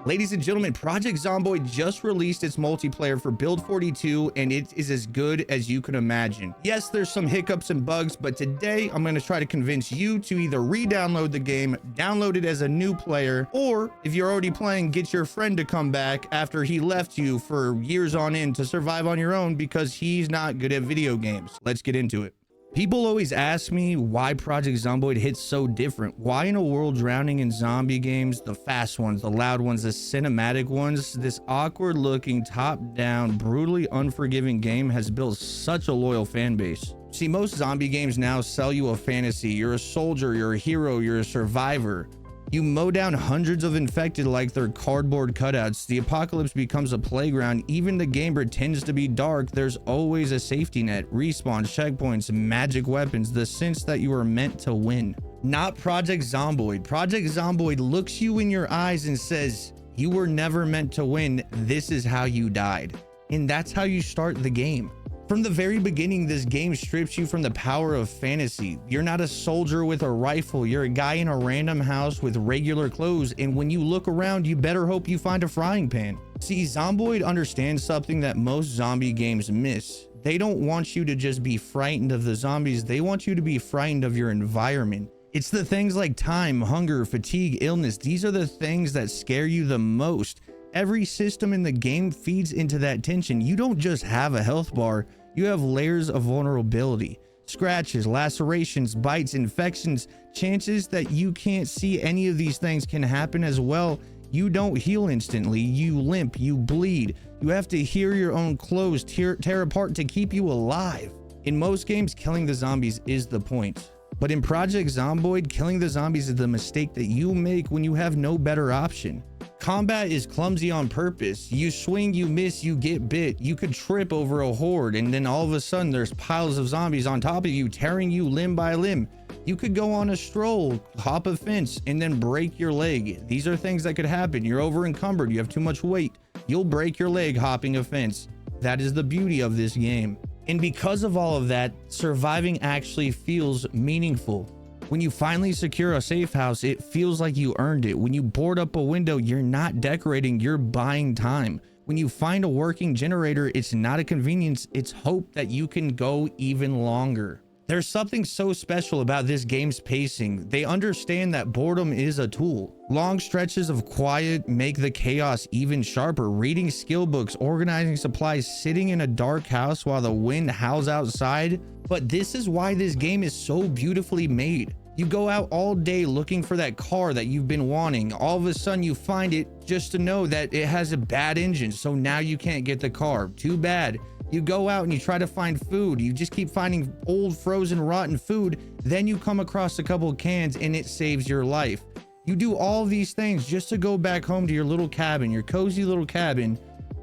Ladies and gentlemen, Project Zomboid just released its multiplayer for Build 42, and it is as good as you can imagine. Yes, there's some hiccups and bugs, but today I'm going to try to convince you to either re-download the game, download it as a new player, or if you're already playing, get your friend to come back after he left you for years on end to survive on your own because he's not good at video games. Let's get into it. People always ask me why Project Zomboid hits so different. Why in a world drowning in zombie games, the fast ones, the loud ones, the cinematic ones, this awkward looking top-down, brutally unforgiving game has built such a loyal fan base. See, most zombie games now sell you a fantasy. You're a soldier, you're a hero, you're a survivor. You mow down hundreds of infected like they're cardboard cutouts. The apocalypse becomes a playground. Even the game pretends to be dark. There's always a safety net, respawns, checkpoints, magic weapons, the sense that you are meant to win. Not Project Zomboid. Project Zomboid looks you in your eyes and says, you were never meant to win. This is how you died. And that's how you start the game. From the very beginning, this game strips you from the power of fantasy. You're not a soldier with a rifle. You're a guy in a random house with regular clothes. And when you look around, you better hope you find a frying pan. See, Zomboid understands something that most zombie games miss. They don't want you to just be frightened of the zombies. They want you to be frightened of your environment. It's the things like time, hunger, fatigue, illness. These are the things that scare you the most. Every system in the game feeds into that tension. You don't just have a health bar. You have layers of vulnerability, scratches, lacerations, bites, infections, chances that you can't see any of these things can happen as well. You don't heal instantly, you limp, you bleed. You have to hear your own clothes tear apart to keep you alive. In most games, killing the zombies is the point. But in Project Zomboid, killing the zombies is the mistake that you make when you have no better option. Combat is clumsy on purpose. You swing, you miss, you get bit. You could trip over a horde and then all of a sudden there's piles of zombies on top of you, tearing you limb by limb. You could go on a stroll, hop a fence, and then break your leg. These are things that could happen. You're over encumbered, you have too much weight. You'll break your leg hopping a fence. That is the beauty of this game. And because of all of that, surviving actually feels meaningful. When you finally secure a safe house, it feels like you earned it. When you board up a window, you're not decorating, you're buying time. When you find a working generator, it's not a convenience, it's hope that you can go even longer. There's something so special about this game's pacing. They understand that boredom is a tool. Long stretches of quiet make the chaos even sharper. Reading skill books, organizing supplies, sitting in a dark house while the wind howls outside. But this is why this game is so beautifully made. You go out all day looking for that car that you've been wanting. All of a sudden you find it just to know that it has a bad engine. So now you can't get the car. Too bad. You go out and you try to find food. You just keep finding old, frozen, rotten food. Then you come across a couple of cans and it saves your life. You do all these things just to go back home to your little cabin, your cozy little cabin.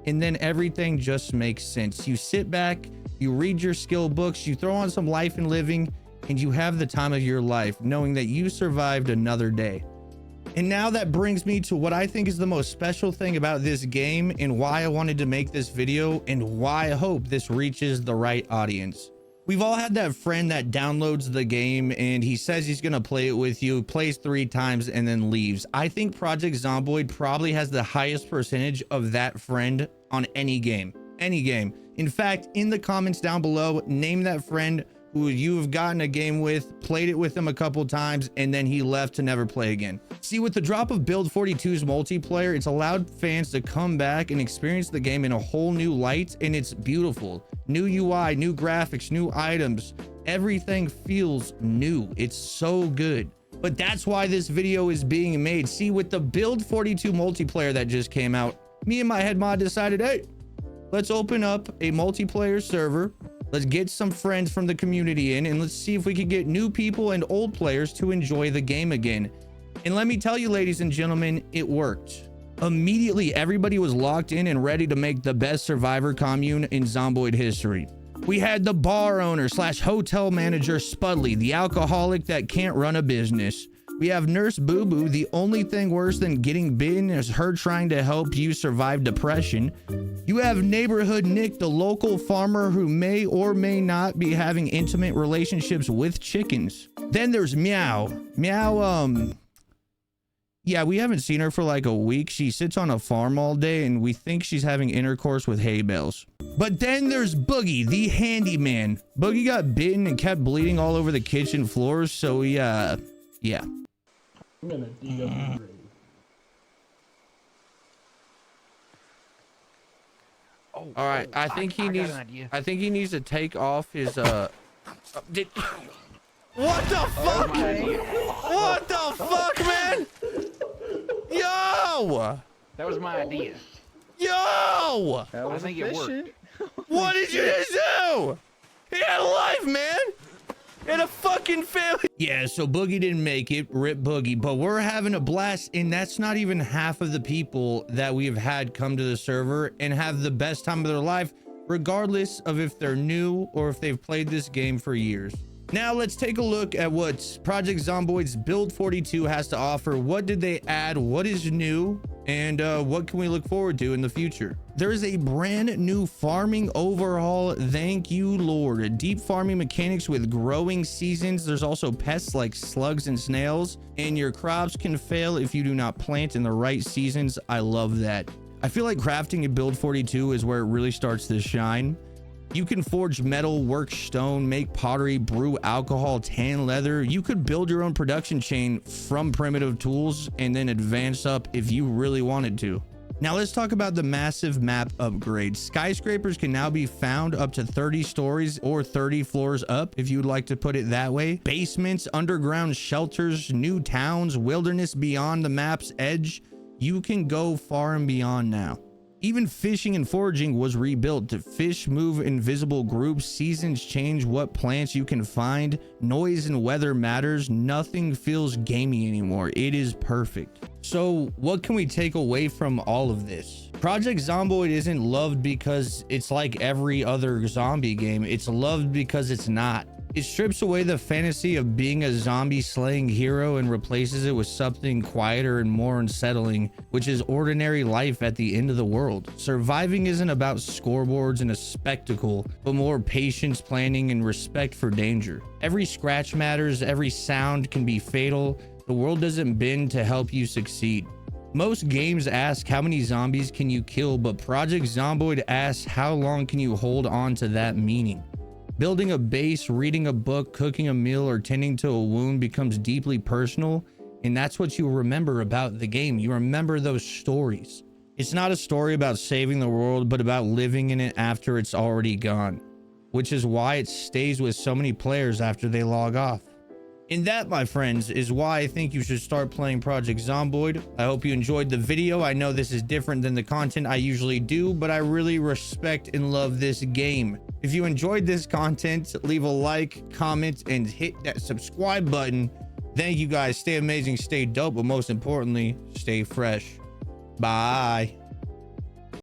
And then everything just makes sense. You sit back, you read your skill books, you throw on some life and living, and you have the time of your life knowing that you survived another day. And now that brings me to what I think is the most special thing about this game and why I wanted to make this video and why I hope this reaches the right audience. We've all had that friend that downloads the game and he says he's going to play it with you, plays 3 times and then leaves. I think Project Zomboid probably has the highest percentage of that friend on any game. In fact, in the comments down below, name that friend who you have gotten a game with, played it with him a couple times, and then he left to never play again. See, with the drop of Build 42's multiplayer, it's allowed fans to come back and experience the game in a whole new light, and it's beautiful. New UI, new graphics, new items. Everything feels new. It's so good. But that's why this video is being made. See, with the Build 42 multiplayer that just came out, me and my head mod decided, hey, let's open up a multiplayer server. Let's get some friends from the community in and let's see if we can get new people and old players to enjoy the game again. And let me tell you, ladies and gentlemen, it worked. Immediately, everybody was locked in and ready to make the best survivor commune in Zomboid history. We had the bar owner / hotel manager Spudley, the alcoholic that can't run a business. We have Nurse Boo Boo. The only thing worse than getting bitten is her trying to help you survive depression. You have Neighborhood Nick, the local farmer who may or may not be having intimate relationships with chickens. Then there's Meow. Yeah, we haven't seen her for like a week. She sits on a farm all day and we think she's having intercourse with hay bales. But then there's Boogie, the handyman. Boogie got bitten and kept bleeding all over the kitchen floors, so yeah. I'm gonna dig up the grave. Oh, All right, I think he needs to take off his what the fuck? What the fuck, man? Yo! That was my idea. Yo! I think it worked. What did you just do? He had a life, man. And a fucking family. Yeah, so Boogie didn't make it. Rip Boogie. But we're having a blast, and that's not even half of the people that we've had come to the server and have the best time of their life, regardless of if they're new or if they've played this game for years. Now let's take a look at what Project Zomboid's Build 42 has to offer. What did they add? What is new? And what can we look forward to in the future? There is a brand new farming overhaul. Thank you, Lord. Deep farming mechanics with growing seasons. There's also pests like slugs and snails, and your crops can fail if you do not plant in the right seasons. I love that. I feel like crafting in Build 42 is where it really starts to shine. You can forge metal, work stone, make pottery, brew alcohol, tan leather. You could build your own production chain from primitive tools and then advance up if you really wanted to. Now let's talk about the massive map upgrade. Skyscrapers can now be found up to 30 stories or 30 floors up, if you would like to put it that way. Basements, underground shelters, new towns, wilderness beyond the map's edge. You can go far and beyond now. Even fishing and foraging was rebuilt. To fish move in visible groups, seasons change what plants you can find, noise and weather matters, nothing feels gamey anymore. It is perfect. So what can we take away from all of this? Project Zomboid isn't loved because it's like every other zombie game. It's loved because it's not. It strips away the fantasy of being a zombie slaying hero and replaces it with something quieter and more unsettling, which is ordinary life at the end of the world. Surviving isn't about scoreboards and a spectacle, but more patience, planning, and respect for danger. Every scratch matters, every sound can be fatal. The world doesn't bend to help you succeed. Most games ask how many zombies can you kill, but Project Zomboid asks how long can you hold on to that meaning. Building a base, reading a book, cooking a meal, or tending to a wound becomes deeply personal, and that's what you remember about the game. You remember those stories. It's not a story about saving the world, but about living in it after it's already gone, which is why it stays with so many players after they log off. And that, my friends, is why I think you should start playing Project Zomboid. I hope you enjoyed the video. I know this is different than the content I usually do, but I really respect and love this game. If you enjoyed this content, leave a like, comment, and hit that subscribe button. Thank you guys. Stay amazing, stay dope, but most importantly, stay fresh. Bye.